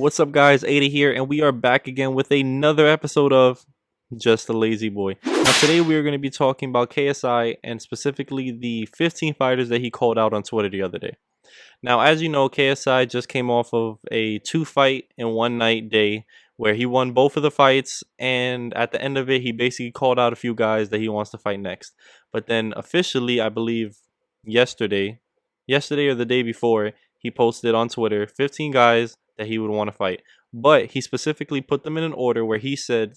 What's up, guys? Tate here, and we are back again with another episode of Just a Lazy Boy. Now, today we are going to be talking about KSI and specifically the 15 fighters that he called out on Twitter the other day. Now, as you know, KSI just came off of a 2-fight in one night day where he won both of the fights, and at the end of it, he basically called out a few guys that he wants to fight next. But then officially, I believe yesterday or the day before, he posted on Twitter 15 guys that he would want to fight. But he specifically put them in an order where he said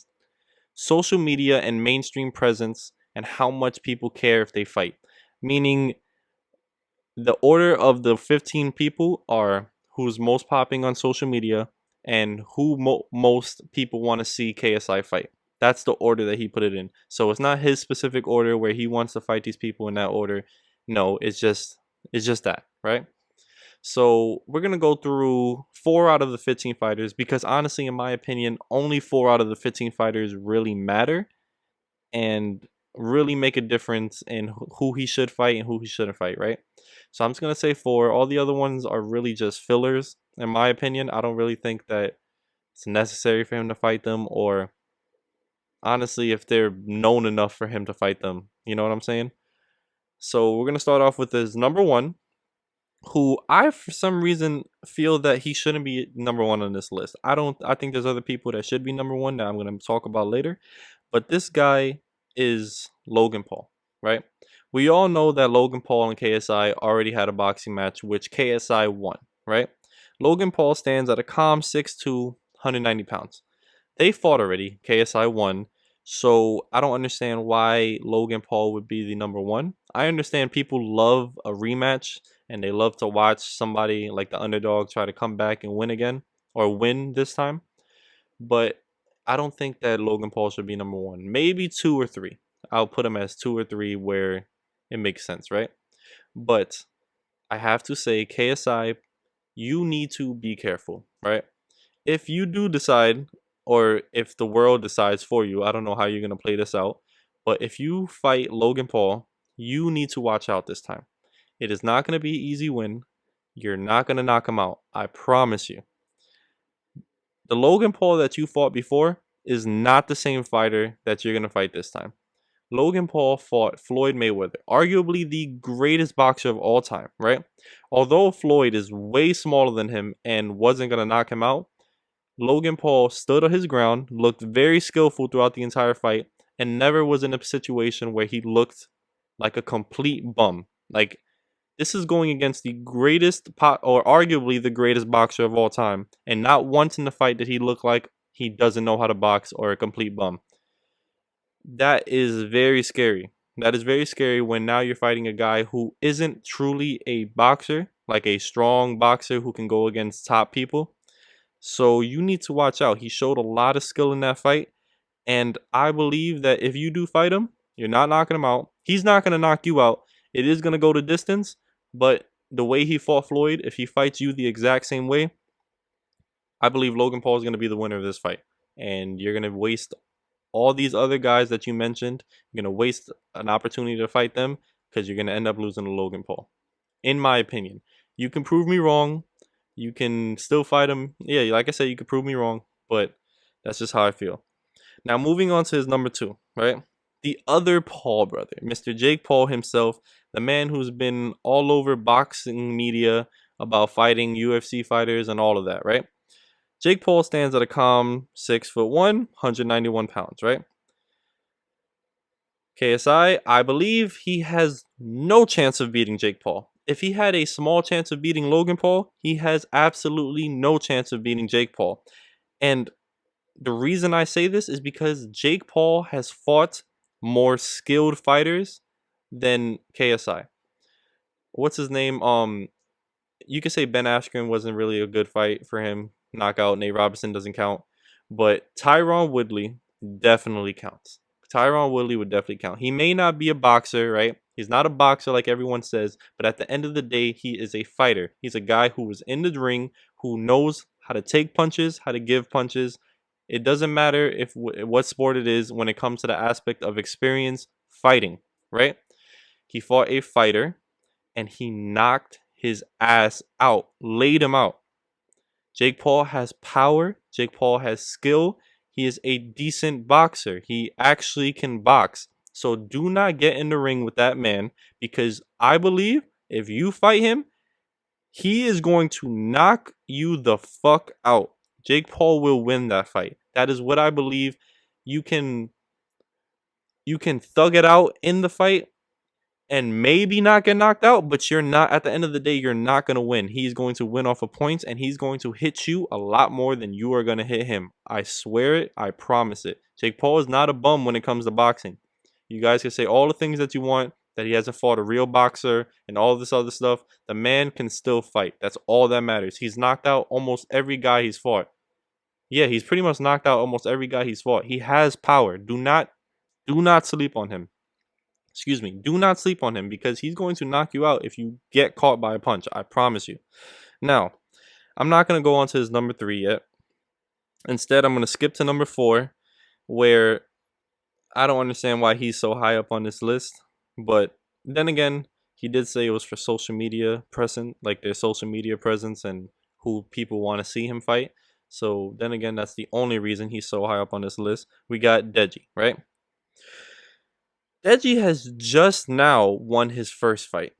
social media and mainstream presence and how much people care if they fight. Meaning the order of the 15 people are who's most popping on social media and who most people want to see KSI fight. That's the order that he put it in. So it's not his specific order where he wants to fight these people in that order. No, it's just that, right? So we're going to go through 4 out of the 15 fighters because honestly, in my opinion, only 4 out of the 15 fighters really matter and really make a difference in who he should fight and who he shouldn't fight, right? So I'm just going to say 4. All the other ones are really just fillers, in my opinion. I don't really think that it's necessary for him to fight them, or honestly, if they're known enough for him to fight them. You know what I'm saying? So we're going to start off with his number 1, who I for some reason feel that he shouldn't be number 1 on this list. I think there's other people that should be number 1 that I'm going to talk about later. But this guy is Logan Paul, right? We all know that Logan Paul and KSI already had a boxing match, which KSI won, right? Logan Paul stands at a calm 6'2", 190 pounds. They fought already. KSI won. So I don't understand why Logan Paul would be the number 1. I understand people love a rematch and they love to watch somebody like the underdog try to come back and win again or win this time. But I don't think that Logan Paul should be number 1. Maybe 2 or 3. I'll put him as 2 or 3 where it makes sense, right? But I have to say, KSI, you need to be careful, right? If you do decide, or if the world decides for you, I don't know how you're going to play this out, but if you fight Logan Paul, you need to watch out this time. It is not going to be an easy win. You're not going to knock him out. I promise you. The Logan Paul that you fought before is not the same fighter that you're going to fight this time. Logan Paul fought Floyd Mayweather, arguably the greatest boxer of all time, right? Although Floyd is way smaller than him and wasn't going to knock him out, Logan Paul stood on his ground, looked very skillful throughout the entire fight, and never was in a situation where he looked like a complete bum. Like, this is going against the greatest, or arguably the greatest boxer of all time, and not once in the fight did he look like he doesn't know how to box or a complete bum. That is very scary. That is very scary when now you're fighting a guy who isn't truly a boxer, like a strong boxer who can go against top people. So you need to watch out. He showed a lot of skill in that fight. And I believe that if you do fight him, you're not knocking him out. He's not going to knock you out. It is going to go to distance. But the way he fought Floyd, if he fights you the exact same way, I believe Logan Paul is going to be the winner of this fight. And you're going to waste all these other guys that you mentioned. You're going to waste an opportunity to fight them because you're going to end up losing to Logan Paul. In my opinion. You can prove me wrong. You can still fight him. Yeah, like I said, you can prove me wrong, but that's just how I feel. Now, moving on to his number 2, right? The other Paul brother, Mr. Jake Paul himself, the man who's been all over boxing media about fighting UFC fighters and all of that, right? Jake Paul stands at a calm 6'1", 191 pounds, right? KSI, I believe he has no chance of beating Jake Paul. If he had a small chance of beating Logan Paul, he has absolutely no chance of beating Jake Paul. And the reason I say this is because Jake Paul has fought more skilled fighters than KSI. What's his name? You could say Ben Askren wasn't really a good fight for him. Knockout. Nate Robinson doesn't count. But Tyron Woodley definitely counts. Tyron Woodley would definitely count. He may not be a boxer, right? He's not a boxer like everyone says, but at the end of the day, he is a fighter. He's a guy who is in the ring, who knows how to take punches, how to give punches. It doesn't matter if what sport it is when it comes to the aspect of experience fighting, right? He fought a fighter and he knocked his ass out, laid him out. Jake Paul has power. Jake Paul has skill. He is a decent boxer. He actually can box. So do not get in the ring with that man, because I believe if you fight him, he is going to knock you the fuck out. Jake Paul will win that fight. That is what I believe. You can thug it out in the fight and maybe not get knocked out, but you're not, at the end of the day, you're not going to win. He's going to win off of points, and he's going to hit you a lot more than you are going to hit him. I swear it. I promise it. Jake Paul is not a bum when it comes to boxing. You guys can say all the things that you want, that he hasn't fought a real boxer and all this other stuff. The man can still fight. That's all that matters. He's knocked out almost every guy he's fought. Yeah, he's pretty much knocked out almost every guy he's fought. He has power. Do not sleep on him. Excuse me. Do not sleep on him, because he's going to knock you out if you get caught by a punch. I promise you. Now, I'm not going to go on to his number 3 yet. Instead, I'm going to skip to number 4, where I don't understand why he's so high up on this list. But then again, he did say it was for social media presence, like their social media presence and who people want to see him fight. So then again, that's the only reason he's so high up on this list. We got Deji, right? Deji has just now won his first fight.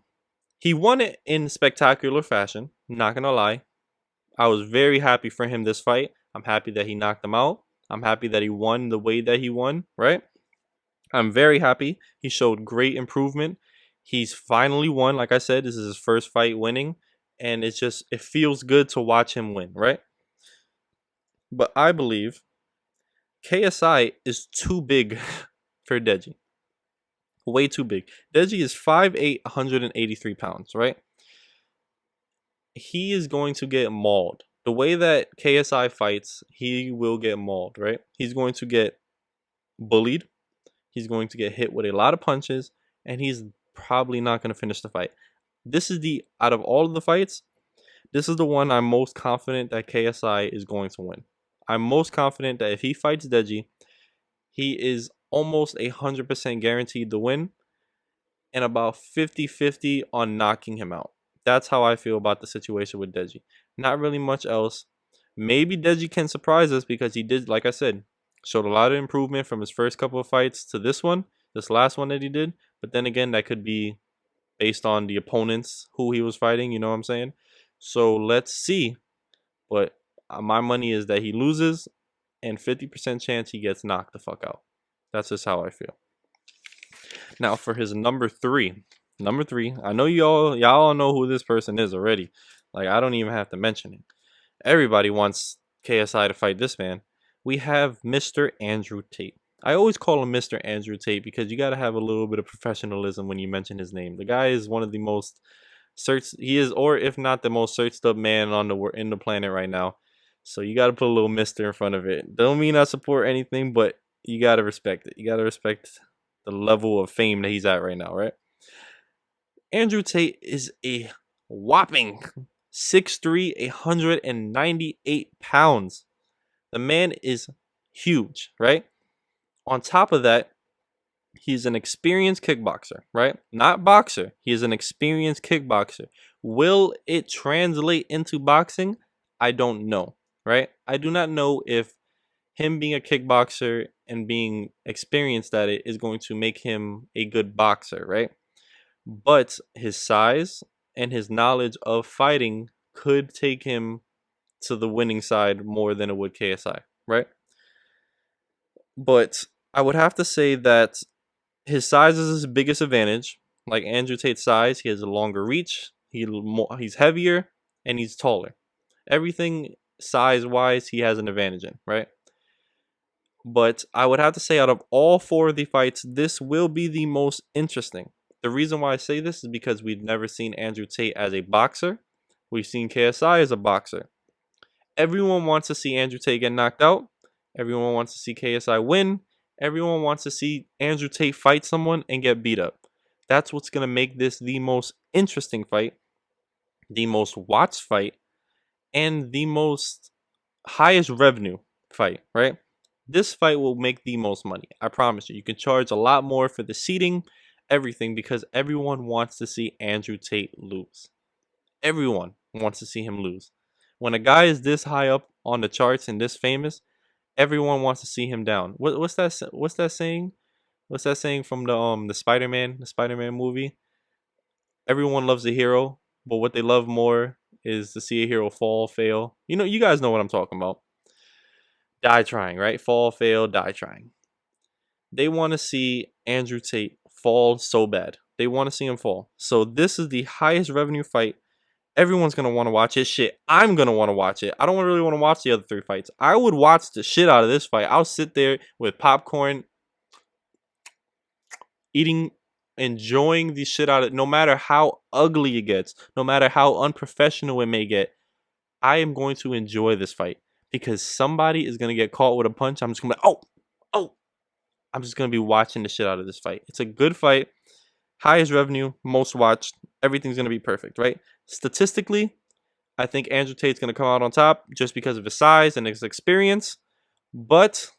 He won it in spectacular fashion. Not gonna lie. I was very happy for him this fight. I'm happy that he knocked him out. I'm happy that he won the way that he won, right? I'm very happy. He showed great improvement. He's finally won. Like I said, this is his first fight winning. And it feels good to watch him win, right? But I believe KSI is too big for Deji. Way too big. Deji is 5'8", 183 pounds, right? He is going to get mauled. The way that KSI fights, he will get mauled, right? He's going to get bullied. He's going to get hit with a lot of punches, and he's probably not going to finish the fight. This is out of all of the fights, this is the one I'm most confident that KSI is going to win. I'm most confident that if he fights Deji, he is almost 100% guaranteed to win, and about 50-50 on knocking him out. That's how I feel about the situation with Deji. Not really much else. Maybe Deji can surprise us, because he did, like I said, showed a lot of improvement from his first couple of fights to this last one that he did. But then again, that could be based on the opponents who he was fighting, you know what I'm saying? So let's see. But my money is that he loses, and 50% chance he gets knocked the fuck out. That's just how I feel. Now for his number 3. Number 3, I know y'all know who this person is already. Like, I don't even have to mention it. Everybody wants KSI to fight this man. We have Mr. Andrew Tate. I always call him Mr. Andrew Tate, because you got to have a little bit of professionalism when you mention his name. The guy is one of the most or if not the most searched up man in the planet right now. So you got to put a little Mr. in front of it. Don't mean I support anything, but you got to respect it. You got to respect the level of fame that he's at right now, right? Andrew Tate is a whopping 6'3", 198 pounds. The man is huge, right? On top of that, he's an experienced kickboxer, right? Not boxer. He is an experienced kickboxer. Will it translate into boxing? I don't know, right? I do not know if him being a kickboxer and being experienced at it is going to make him a good boxer, right? But his size and his knowledge of fighting could take him to the winning side more than it would KSI, right? But I would have to say that his size is his biggest advantage. Like Andrew Tate's size, he has a longer reach, he's heavier, and he's taller. Everything size-wise, he has an advantage in, right? But I would have to say, out of all 4 of the fights, this will be the most interesting. The reason why I say this is because we've never seen Andrew Tate as a boxer. We've seen KSI as a boxer. Everyone wants to see Andrew Tate get knocked out. Everyone wants to see KSI win. Everyone wants to see Andrew Tate fight someone and get beat up. That's what's going to make this the most interesting fight, the most watched fight, and the most highest revenue fight, right? This fight will make the most money. I promise you. You can charge a lot more for the seating, everything, because everyone wants to see Andrew Tate lose. Everyone wants to see him lose. When a guy is this high up on the charts and this famous, everyone wants to see him down. What's that? What's that saying? What's that saying from the Spider-Man movie? Everyone loves a hero, but what they love more is to see a hero fall, fail. You know, you guys know what I'm talking about. Die trying, right? Fall, fail, die trying. They want to see Andrew Tate fall so bad. They want to see him fall. So this is the highest revenue fight. Everyone's gonna want to watch it. Shit, I'm gonna want to watch it. I don't really want to watch the other 3 fights. I would watch the shit out of this fight. I'll sit there with popcorn, eating, enjoying the shit out of it. No matter how ugly it gets, no matter how unprofessional it may get, I am going to enjoy this fight because somebody is gonna get caught with a punch. I'm just gonna be like, oh. I'm just gonna be watching the shit out of this fight. It's a good fight. Highest revenue, most watched. Everything's gonna be perfect, right? Statistically, I think Andrew Tate's gonna come out on top just because of his size and his experience. But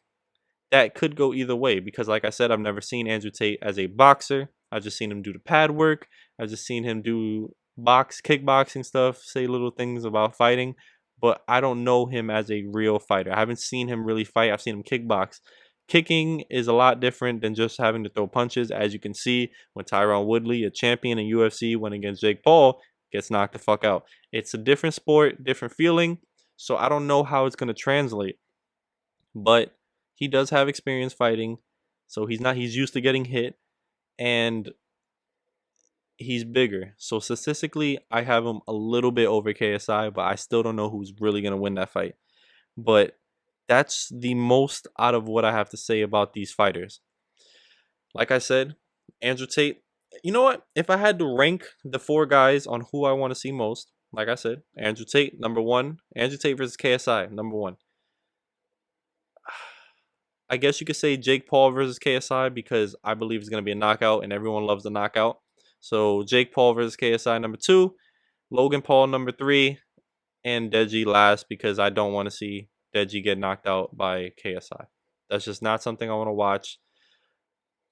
that could go either way because, like I said, I've never seen Andrew Tate as a boxer. I've just seen him do the pad work. I've just seen him do kickboxing stuff, say little things about fighting. But I don't know him as a real fighter. I haven't seen him really fight. I've seen him kickbox. Kicking is a lot different than just having to throw punches. As you can see, when Tyron Woodley, a champion in UFC, went against Jake Paul, gets knocked the fuck out. It's a different sport, different feeling. So I don't know how it's going to translate. But he does have experience fighting. So he's used to getting hit. And he's bigger. So statistically, I have him a little bit over KSI, but I still don't know who's really going to win that fight. But that's the most out of what I have to say about these fighters. Like I said, Andrew Tate, you know what? If I had to rank the 4 guys on who I want to see most, like I said, Andrew Tate, number 1. Andrew Tate versus KSI, number 1. I guess you could say Jake Paul versus KSI because I believe it's going to be a knockout and everyone loves the knockout. So Jake Paul versus KSI, number 2. Logan Paul, number 3. And Deji last because I don't want to see Deji get knocked out by KSI. That's just not something I want to watch.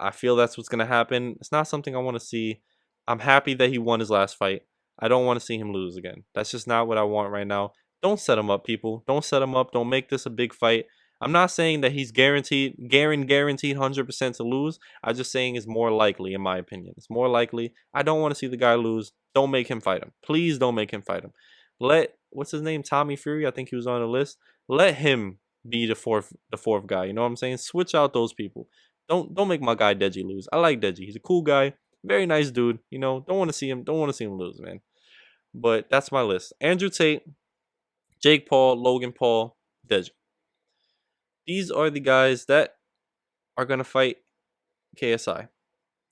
I feel that's what's going to happen. It's not something I want to see. I'm happy that he won his last fight. I don't want to see him lose again. That's just not what I want right now. Don't set him up, people. Don't set him up. Don't make this a big fight. I'm not saying that he's guaranteed 100% to lose. I'm just saying it's more likely, in my opinion. It's more likely. I don't want to see the guy lose. Don't make him fight him. Please don't make him fight him. What's his name? Tommy Fury. I think he was on the list. Let him be the fourth guy. You know what I'm saying? Switch out those people. Don't make my guy Deji lose. I like Deji. He's a cool guy. Very nice dude. You know, don't want to see him lose, man. But that's my list. Andrew Tate, Jake Paul, Logan Paul, Deji. These are the guys that are gonna fight KSI.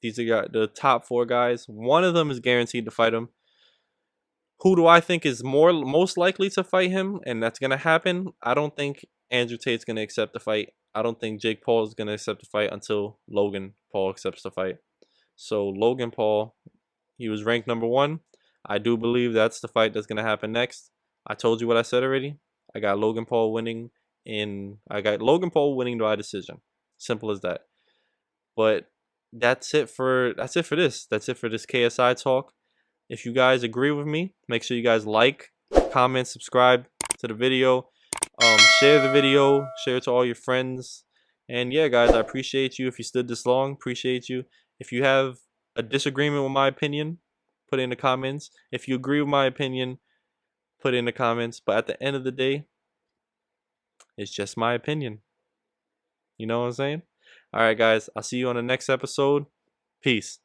These are the top 4 guys. One of them is guaranteed to fight him. Who do I think is most likely to fight him? And that's gonna happen. I don't think Andrew Tate's gonna accept the fight. I don't think Jake Paul is gonna accept the fight until Logan Paul accepts the fight. So Logan Paul, he was ranked number 1. I do believe that's the fight that's gonna happen next. I told you what I said already. I got Logan Paul winning by decision. Simple as that. But that's it for this. That's it for this KSI talk. If you guys agree with me, make sure you guys like, comment, subscribe to the video. Share the video, share it to all your friends. And yeah, guys, I appreciate you. If you stood this long, appreciate you. If you have a disagreement with my opinion, put it in the comments. If you agree with my opinion, put it in the comments. But at the end of the day, it's just my opinion. You know what I'm saying? All right, guys, I'll see you on the next episode. Peace.